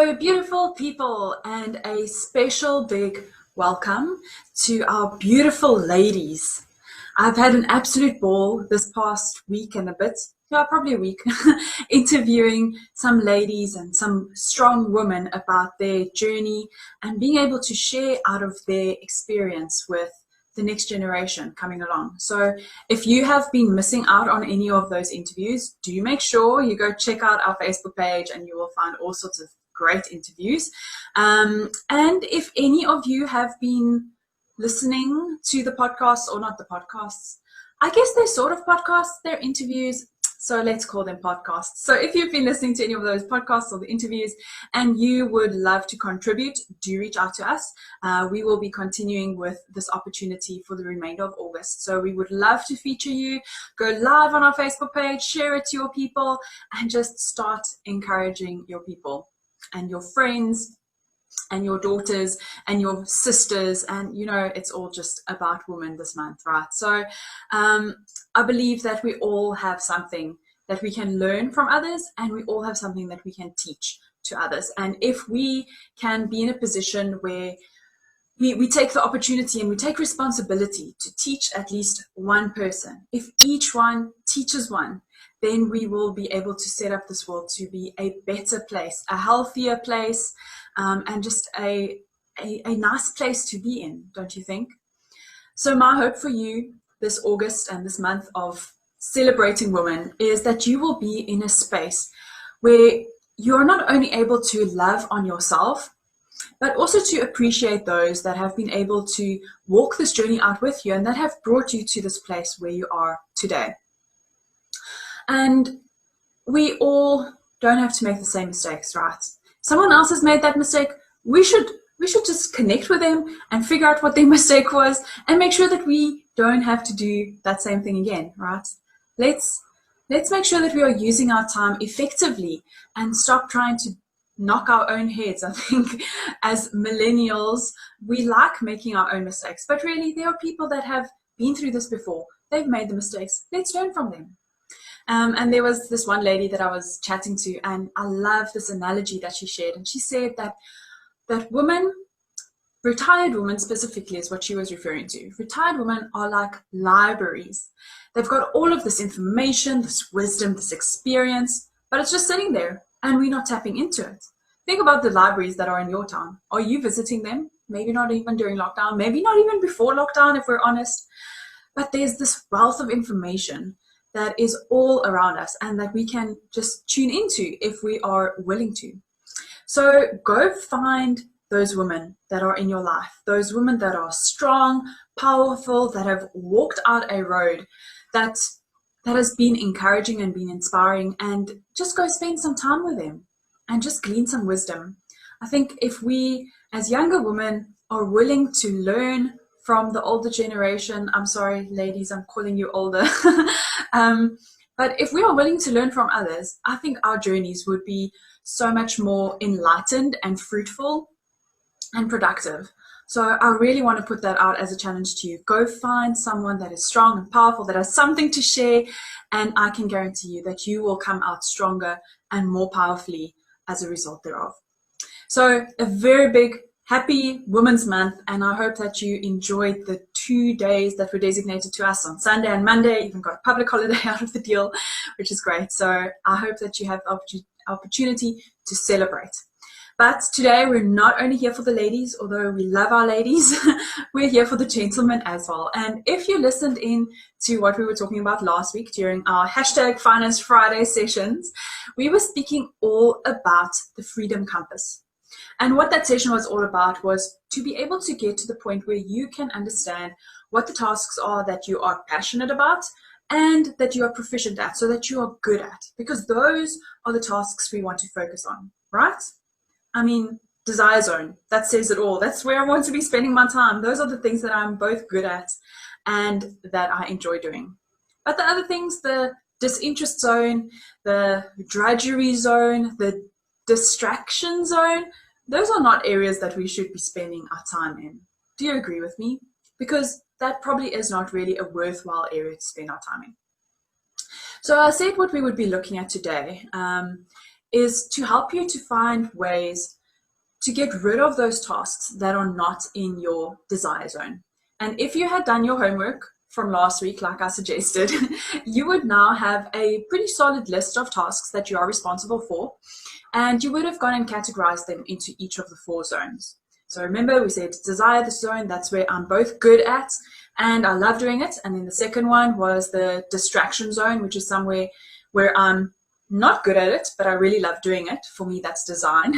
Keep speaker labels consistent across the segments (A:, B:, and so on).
A: Hello, beautiful people, and a special big welcome to our beautiful ladies. I've had an absolute ball this past week and a bit, probably a week, interviewing some ladies and some strong women about their journey and being able to share out of their experience with the next generation coming along. So if you have been missing out on any of those interviews, do make sure you go check out our Facebook page and you will find all sorts of great interviews. And if any of you have been listening to the podcasts, or not the podcasts, I guess they're sort of podcasts, they're interviews, so let's call them podcasts. So if you've been listening to any of those podcasts or the interviews and you would love to contribute, do reach out to us. We will be continuing with this opportunity for the remainder of August. So we would love to feature you. Go live on our Facebook page, share it to your people, and just start encouraging your people and your friends and your daughters and your sisters, and it's all just about women this month, right? So I believe that we all have something that we can learn from others, and we all have something that we can teach to others. And if we can be in a position where we take the opportunity and we take responsibility to teach at least one person, if each one teaches one, then we will be able to set up this world to be a better place, a healthier place, and just a nice place to be in, don't you think? So my hope for you this August and this month of celebrating women is that you will be in a space where you are not only able to love on yourself, but also to appreciate those that have been able to walk this journey out with you and that have brought you to this place where you are today. And we all don't have to make the same mistakes, right? Someone else has made that mistake. We should just connect with them and figure out what their mistake was and make sure that we don't have to do that same thing again, right? Let's make sure that we are using our time effectively and stop trying to knock our own heads. I think as millennials, we like making our own mistakes, but really there are people that have been through this before. They've made the mistakes. Let's learn from them. And there was this one lady that I was chatting to, and I love this analogy that she shared. And she said that women, retired women specifically is what she was referring to. Retired women are like libraries. They've got all of this information, this wisdom, this experience, but it's just sitting there and we're not tapping into it. Think about the libraries that are in your town. Are you visiting them? Maybe not even during lockdown, maybe not even before lockdown, if we're honest. But there's this wealth of information that is all around us and that we can just tune into if we are willing to. So go find those women that are in your life, those women that are strong, powerful, that have walked out a road that has been encouraging and been inspiring, and just go spend some time with them and just glean some wisdom. I think if we as younger women are willing to learn from the older generation, I'm sorry, ladies, I'm calling you older. But if we are willing to learn from others, I think our journeys would be so much more enlightened and fruitful and productive. So I really want to put that out as a challenge to you. Go find someone that is strong and powerful, that has something to share, and I can guarantee you that you will come out stronger and more powerfully as a result thereof. So a very big happy Women's Month, and I hope that you enjoyed the 2 days that were designated to us on Sunday and Monday. Even got a public holiday out of the deal, which is great. So I hope that you have the opportunity to celebrate. But today we're not only here for the ladies, although we love our ladies, we're here for the gentlemen as well. And if you listened in to what we were talking about last week during our #Finance Friday sessions, we were speaking all about the Freedom Compass. And what that session was all about was to be able to get to the point where you can understand what the tasks are that you are passionate about and that you are proficient at, so that you are good at, because those are the tasks we want to focus on, right? I mean, desire zone, that says it all. That's where I want to be spending my time. Those are the things that I'm both good at and that I enjoy doing. But the other things, the disinterest zone, the drudgery zone, the distraction zone, those are not areas that we should be spending our time in. Do you agree with me? Because that probably is not really a worthwhile area to spend our time in. So I said what we would be looking at today is to help you to find ways to get rid of those tasks that are not in your desire zone. And if you had done your homework from last week, like I suggested, you would now have a pretty solid list of tasks that you are responsible for, and you would have gone and categorized them into each of the 4 zones. So remember, we said desire the zone, that's where I'm both good at and I love doing it. And then the second one was the distraction zone, which is somewhere where I'm not good at it, but I really love doing it. For me, that's design.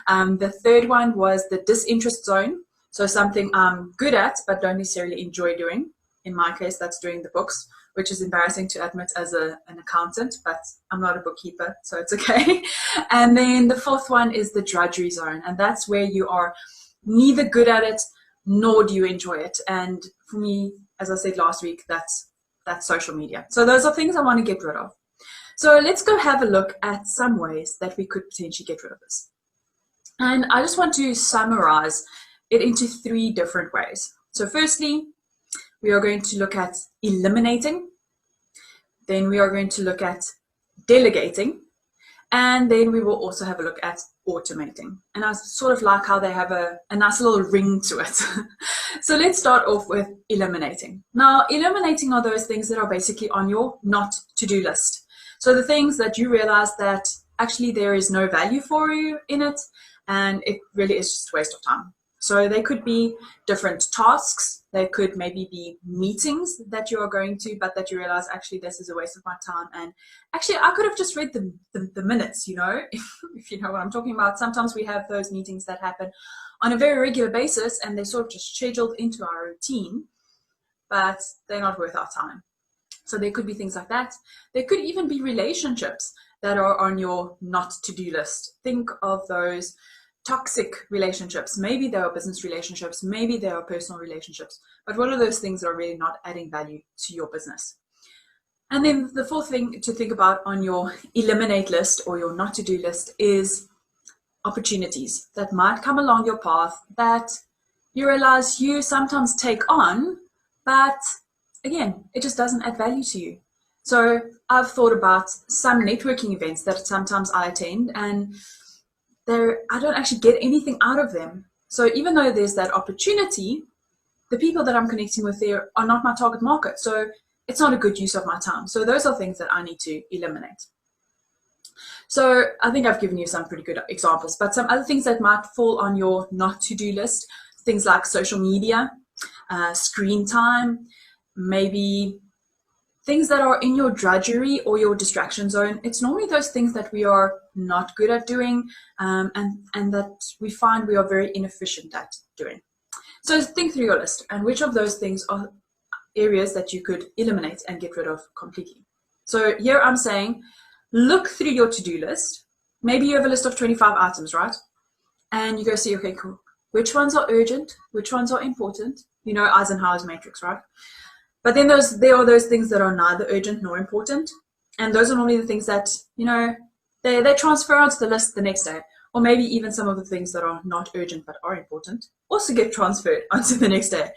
A: The third one was the disinterest zone. So something I'm good at, but don't necessarily enjoy doing. In my case, that's doing the books, which is embarrassing to admit as an accountant, but I'm not a bookkeeper, so it's okay. And then the fourth one is the drudgery zone. And that's where you are neither good at it, nor do you enjoy it. And for me, as I said last week, that's social media. So those are things I want to get rid of. So let's go have a look at some ways that we could potentially get rid of this. And I just want to summarize it into 3 different ways. So firstly, we are going to look at eliminating. Then we are going to look at delegating. And then we will also have a look at automating. And I sort of like how they have a nice little ring to it. So let's start off with eliminating. Now, eliminating are those things that are basically on your not to-do list. So the things that you realize that actually there is no value for you in it, and it really is just a waste of time. So they could be different tasks. They could maybe be meetings that you are going to, but that you realize actually this is a waste of my time. And actually I could have just read the minutes, you know, if you know what I'm talking about. Sometimes we have those meetings that happen on a very regular basis and they're sort of just scheduled into our routine, but they're not worth our time. So there could be things like that. There could even be relationships that are on your not to-do list. Think of those toxic relationships. Maybe they are business relationships, maybe they are personal relationships, but what are those things that are really not adding value to your business? And then the fourth thing to think about on your eliminate list or your not to-do list is opportunities that might come along your path that you realize you sometimes take on, but again, it just doesn't add value to you. So I've thought about some networking events that sometimes I attend, and I don't actually get anything out of them. So even though there's that opportunity, the people that I'm connecting with there are not my target market. So it's not a good use of my time. So those are things that I need to eliminate. So I think I've given you some pretty good examples, but some other things that might fall on your not to-do list, things like social media, screen time, maybe things that are in your drudgery or your distraction zone. It's normally those things that we are not good at doing and that we find we are very inefficient at doing. So think through your list and which of those things are areas that you could eliminate and get rid of completely. So here I'm saying, look through your to-do list. Maybe you have a list of 25 items, right? And you go see, okay, cool. Which ones are urgent? Which ones are important? You know, Eisenhower's matrix, right? But then there are those things that are neither urgent nor important. And those are normally the things that, you know, they transfer onto the list the next day. Or maybe even some of the things that are not urgent but are important also get transferred onto the next day.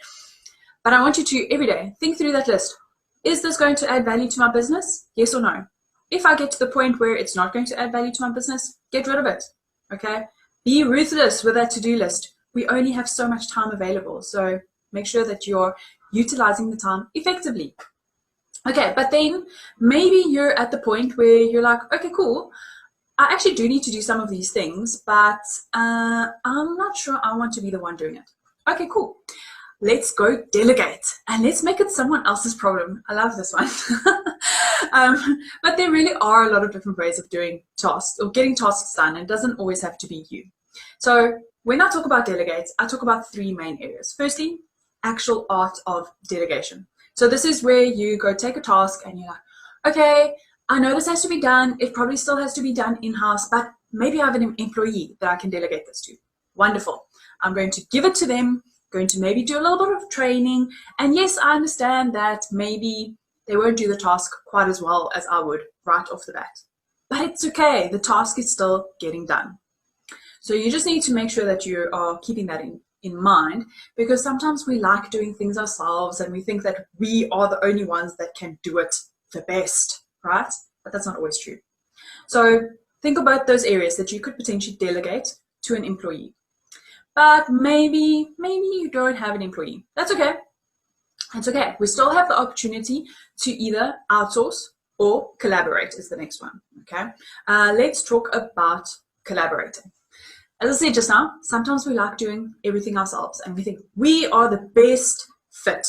A: But I want you to, every day, think through that list. Is this going to add value to my business? Yes or no? If I get to the point where it's not going to add value to my business, get rid of it, okay? Be ruthless with that to-do list. We only have so much time available, so make sure that you're utilizing the time effectively. Okay, but then maybe you're at the point where you're like, okay, cool. I actually do need to do some of these things, but I'm not sure I want to be the one doing it. Okay, cool. Let's go delegate and let's make it someone else's problem. I love this one. But there really are a lot of different ways of doing tasks or getting tasks done. It doesn't always have to be you. So when I talk about delegates, I talk about 3 main areas. Firstly, actual art of delegation. So this is where you go take a task and you're like, okay, I know this has to be done. It probably still has to be done in-house, but maybe I have an employee that I can delegate this to. Wonderful. I'm going to give it to them, going to maybe do a little bit of training. And yes, I understand that maybe they won't do the task quite as well as I would right off the bat. But it's okay. The task is still getting done. So you just need to make sure that you are keeping that in mind, because sometimes we like doing things ourselves and we think that we are the only ones that can do it the best, right? But that's not always true. So think about those areas that you could potentially delegate to an employee. But maybe you don't have an employee. That's okay. It's okay. We still have the opportunity to either outsource or collaborate is the next one, okay? Let's talk about collaborating. As I said just now, sometimes we like doing everything ourselves and we think we are the best fit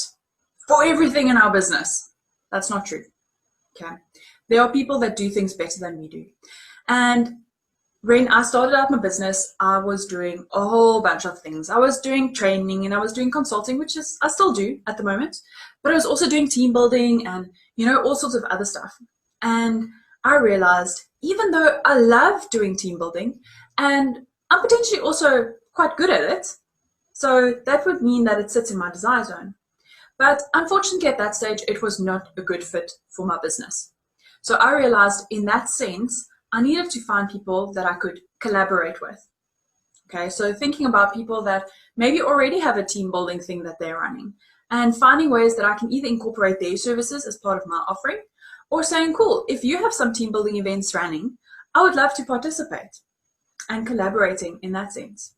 A: for everything in our business. That's not true, okay? There are people that do things better than we do. And when I started out my business, I was doing a whole bunch of things. I was doing training and I was doing consulting, which is I still do at the moment, but I was also doing team building and, you know, all sorts of other stuff. And I realized, even though I love doing team building and I'm potentially also quite good at it, so that would mean that it sits in my desire zone. But unfortunately at that stage, it was not a good fit for my business. So I realized in that sense, I needed to find people that I could collaborate with. Okay, so thinking about people that maybe already have a team building thing that they're running and finding ways that I can either incorporate their services as part of my offering or saying, cool, if you have some team building events running, I would love to participate and collaborating in that sense.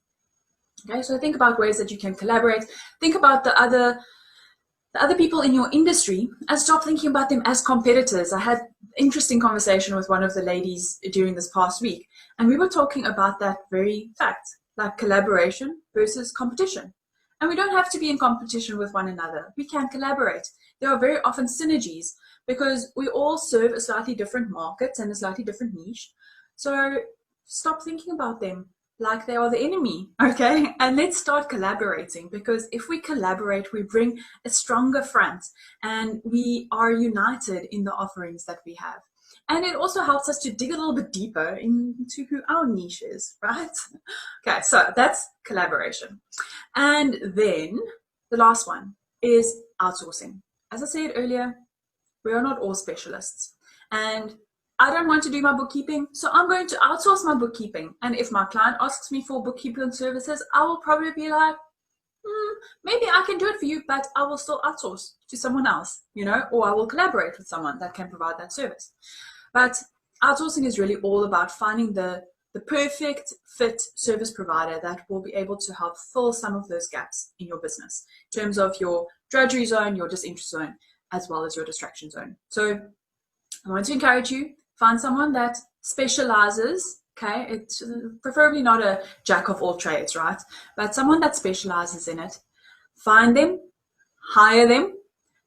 A: Okay, so think about ways that you can collaborate. Think about the other people in your industry and stop thinking about them as competitors. I had interesting conversation with one of the ladies during this past week, and we were talking about that very fact, like collaboration versus competition. And we don't have to be in competition with one another. We can collaborate. There are very often synergies because we all serve a slightly different market and a slightly different niche. So stop thinking about them like they are the enemy, okay? And let's start collaborating, because if we collaborate, we bring a stronger front and we are united in the offerings that we have. And it also helps us to dig a little bit deeper into who our niche is, right? Okay, so that's collaboration. And then the last one is outsourcing. As I said earlier, we are not all specialists. And I don't want to do my bookkeeping, so I'm going to outsource my bookkeeping. And if my client asks me for bookkeeping services, I will probably be like, maybe I can do it for you, but I will still outsource to someone else, you know, or I will collaborate with someone that can provide that service. But outsourcing is really all about finding the perfect fit service provider that will be able to help fill some of those gaps in your business in terms of your drudgery zone, your disinterest zone, as well as your distraction zone. So I want to encourage you, find someone that specializes, okay? It's preferably not a jack of all trades, right? But someone that specializes in it. Find them, hire them,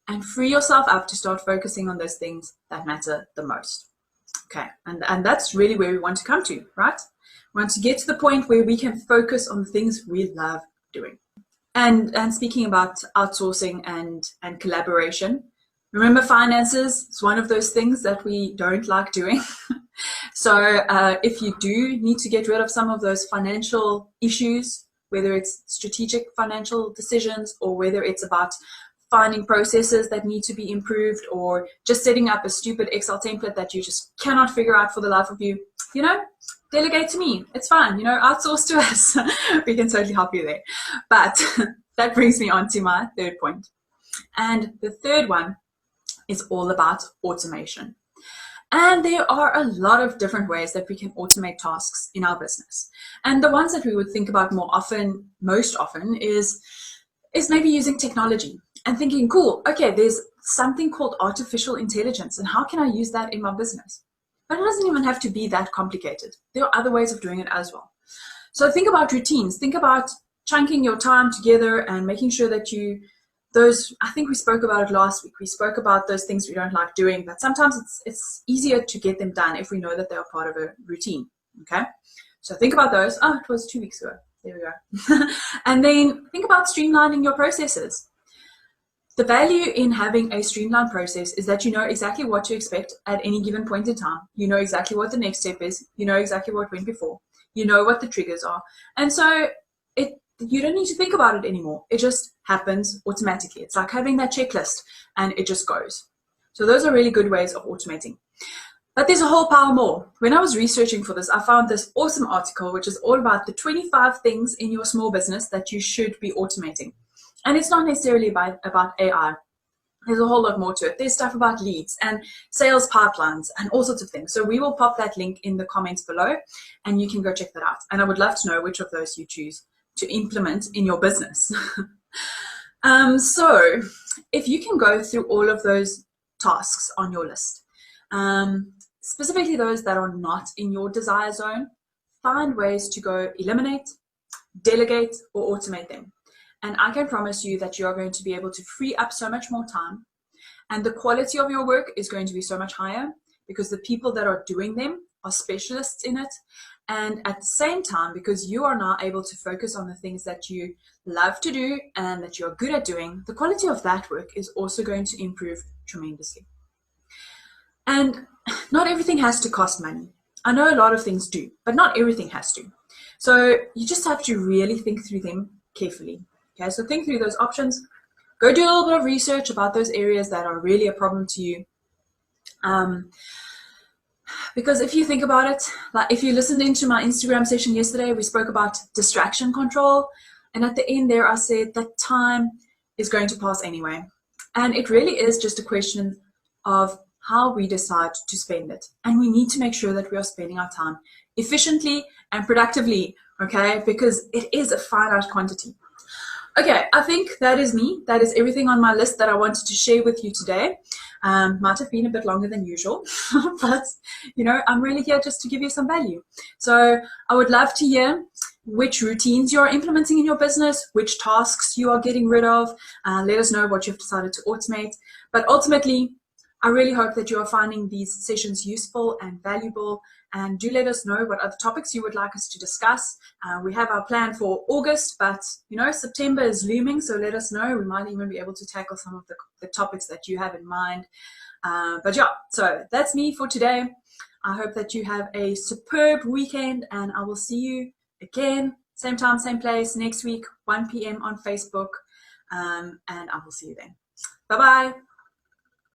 A: and free yourself up to start focusing on those things that matter the most. Okay, and that's really where we want to come to, right? We want to get to the point where we can focus on the things we love doing. And speaking about outsourcing and collaboration, remember, finances is one of those things that we don't like doing. So if you do need to get rid of some of those financial issues, whether it's strategic financial decisions or whether it's about finding processes that need to be improved or just setting up a stupid Excel template that you just cannot figure out for the life of you, you know, delegate to me. It's fine. You know, outsource to us. We can totally help you there. But that brings me on to my third point. And the third one is all about automation. And there are a lot of different ways that we can automate tasks in our business. And the ones that we would think about most often is maybe using technology and thinking, cool, okay, there's something called artificial intelligence, and how can I use that in my business? But it doesn't even have to be that complicated. There are other ways of doing it as well. So think about routines. Think about chunking your time together and making sure that I think we spoke about it last week. We spoke about those things we don't like doing, but sometimes it's easier to get them done if we know that they are part of a routine, okay? So think about those. Oh, it was 2 weeks ago. There we go. And then think about streamlining your processes. The value in having a streamlined process is that you know exactly what to expect at any given point in time. You know exactly what the next step is. You know exactly what went before. You know what the triggers are. And so you don't need to think about it anymore. It just happens automatically. It's like having that checklist and it just goes. So those are really good ways of automating. But there's a whole pile more. When I was researching for this, I found this awesome article, which is all about the 25 things in your small business that you should be automating. And it's not necessarily about AI. There's a whole lot more to it. There's stuff about leads and sales pipelines and all sorts of things. So we will pop that link in the comments below and you can go check that out. And I would love to know which of those you choose to implement in your business. So if you can go through all of those tasks on your list, specifically those that are not in your desire zone, find ways to go eliminate, delegate, or automate them. And I can promise you that you are going to be able to free up so much more time, and the quality of your work is going to be so much higher because the people that are doing them are specialists in it. And at the same time, because you are now able to focus on the things that you love to do and that you're good at doing, the quality of that work is also going to improve tremendously. And not everything has to cost money. I know a lot of things do, but not everything has to. So you just have to really think through them carefully. Okay, so think through those options. Go do a little bit of research about those areas that are really a problem to you. Because if you think about it, like if you listened into my Instagram session yesterday, we spoke about distraction control. And at the end there, I said that time is going to pass anyway. And it really is just a question of how we decide to spend it. And we need to make sure that we are spending our time efficiently and productively, okay? Because it is a finite quantity. Okay, I think that is me. That is everything on my list that I wanted to share with you today. Might have been a bit longer than usual, but you know, I'm really here just to give you some value. So I would love to hear which routines you're implementing in your business, which tasks you are getting rid of. Let us know what you've decided to automate. But ultimately, I really hope that you are finding these sessions useful and valuable, and do let us know what other topics you would like us to discuss. We have our plan for August, but you know, September is looming, so let us know. We might even be able to tackle some of the topics that you have in mind. But yeah, so that's me for today. I hope that you have a superb weekend, and I will see you again, same time, same place, next week, 1 p.m. on Facebook, and I will see you then. Bye-bye.